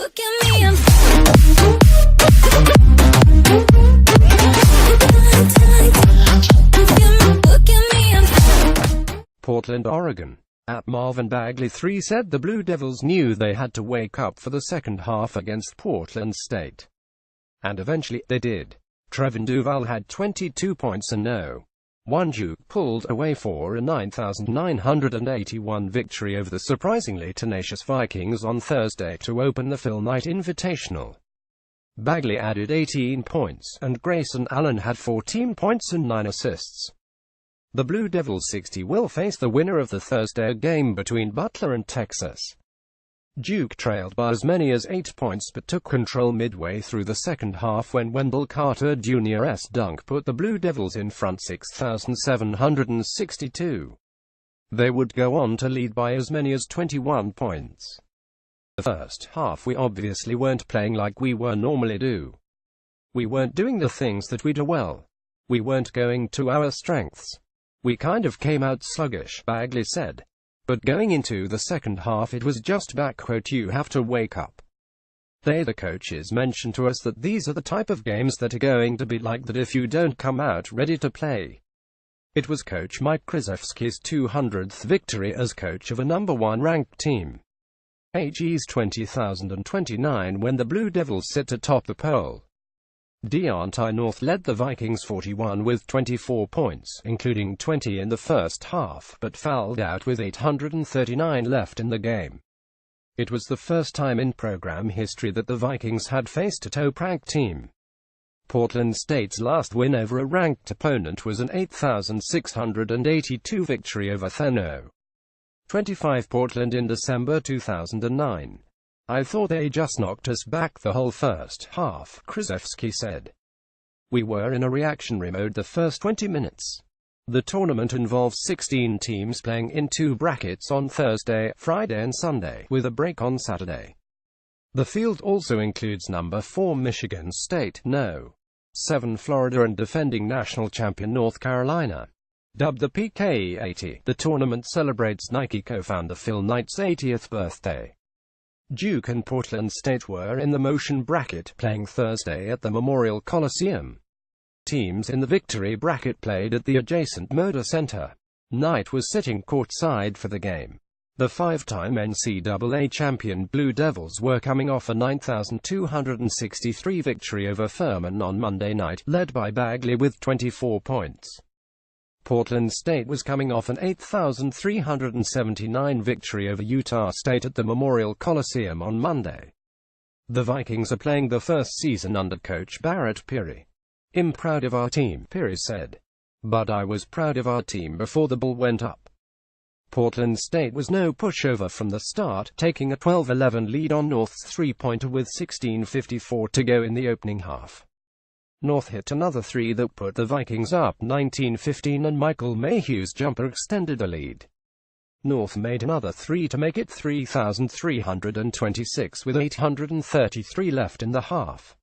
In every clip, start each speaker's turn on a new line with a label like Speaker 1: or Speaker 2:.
Speaker 1: Look at me, I'm
Speaker 2: Portland, Oregon. At Marvin Bagley III said the Blue Devils knew they had to wake up for the second half against Portland State. And eventually, they did. Trevon Duval had 22 points and no. One Duke pulled away for a 9,981 victory over the surprisingly tenacious Vikings on Thursday to open the Phil Knight Invitational. Bagley added 18 points, and Grayson Allen had 14 points and 9 assists. The Blue Devils 60 will face the winner of the Thursday game between Butler and Texas. Duke trailed by as many as 8 points but took control midway through the second half when Wendell Carter Jr.'s dunk put the Blue Devils in front 6,762. They would go on to lead by as many as 21 points. The first half we obviously weren't playing like we normally do. We weren't doing the things that we do well. We weren't going to our strengths. We kind of came out sluggish, Bagley said. But going into the second half it was just "you have to wake up." The coaches mentioned to us that these are the type of games that are going to be like that if you don't come out ready to play. It was Coach Mike Krzyzewski's 200th victory as coach of a number 1 ranked team. AG's 20,029 when the Blue Devils sit atop the poll. Deontay North led the Vikings 41 with 24 points, including 20 in the first half, but fouled out with 839 left in the game. It was the first time in program history that the Vikings had faced a top-ranked team. Portland State's last win over a ranked opponent was an 8,682 victory over Theno. 25 Portland in December 2009. "I thought they just knocked us back the whole first half," Krzyzewski said. "We were in a reactionary mode the first 20 minutes. The tournament involves 16 teams playing in 2 brackets on Thursday, Friday and Sunday, with a break on Saturday. The field also includes number 4 Michigan State, no. 7 Florida and defending national champion North Carolina. Dubbed the PK80, the tournament celebrates Nike co-founder Phil Knight's 80th birthday. Duke and Portland State were in the motion bracket, playing Thursday at the Memorial Coliseum. Teams in the victory bracket played at the adjacent Moda Center. Knight was sitting courtside for the game. The 5-time NCAA champion Blue Devils were coming off a 9,263 victory over Furman on Monday night, led by Bagley with 24 points. Portland State was coming off an 8,379 victory over Utah State at the Memorial Coliseum on Monday. The Vikings are playing the first season under coach Barrett Peary. "I'm proud of our team," Peary said. "But I was proud of our team before the ball went up." Portland State was no pushover from the start, taking a 12-11 lead on North's three-pointer with 16:54 to go in the opening half. North hit another 3 that put the Vikings up 19-15 and Michael Mayhew's jumper extended the lead. North made another 3 to make it 3,326 with 833 left in the half.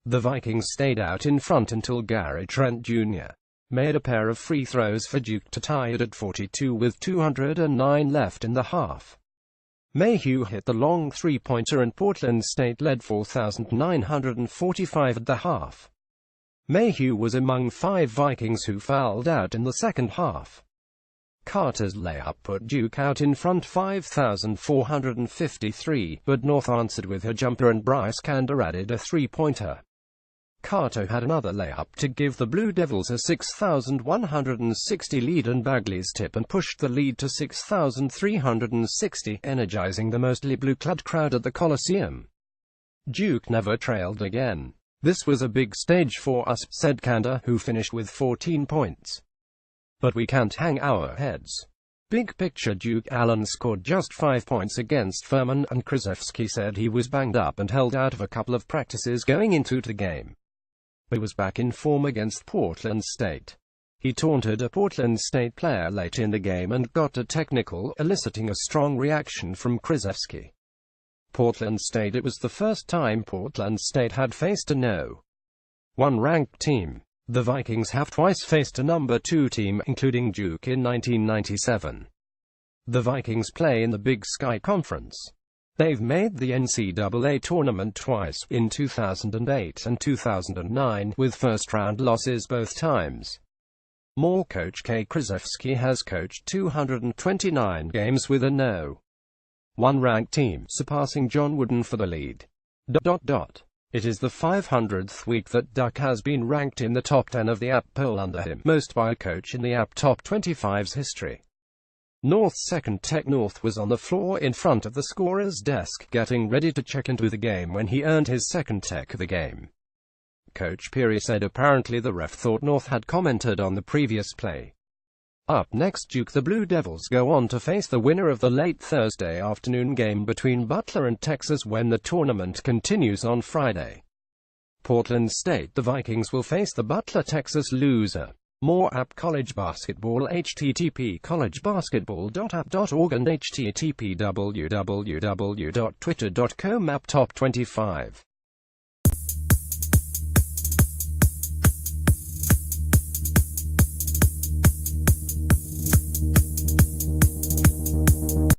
Speaker 2: The Vikings stayed out in front until Gary Trent Jr. made a pair of free throws for Duke to tie it at 42 with 209 left in the half. Mayhew hit the long three-pointer and Portland State led 4,945 at the half. Mayhew was among 5 Vikings who fouled out in the second half. Carter's layup put Duke out in front 5,453, but North answered with her jumper and Bryce Kander added a three-pointer. Carter had another layup to give the Blue Devils a 6,160 lead and Bagley's tip and pushed the lead to 6,360, energizing the mostly blue-clad crowd at the Coliseum. Duke never trailed again. "This was a big stage for us," said Kander, who finished with 14 points. "But we can't hang our heads." Big picture Duke Allen scored just 5 points against Furman, and Krzyzewski said he was banged up and held out of a couple of practices going into the game. He was back in form against Portland State. He taunted a Portland State player late in the game and got a technical, eliciting a strong reaction from Krzyzewski. Portland State. It was the first time Portland State had faced a No. 1 ranked team. The Vikings have twice faced a number 2 team, including Duke in 1997. The Vikings play in the Big Sky Conference. They've made the NCAA tournament twice, in 2008 and 2009, with first-round losses both times. More coach K. Krzyzewski has coached 229 games with a no.1 ranked team, surpassing John Wooden for the lead. It is the 500th week that Duck has been ranked in the top 10 of the app poll under him, most by a coach in the app top 25's history. North's second Tech North was on the floor in front of the scorer's desk, getting ready to check into the game when he earned his second tech of the game. Coach Peary said apparently the ref thought North had commented on the previous play. Up next, Duke the Blue Devils go on to face the winner of the late Thursday afternoon game between Butler and Texas when the tournament continues on Friday. Portland State, the Vikings will face the Butler, Texas loser. More app college basketball, http://collegebasketball.app.org and http://www.twitter.com app top 25.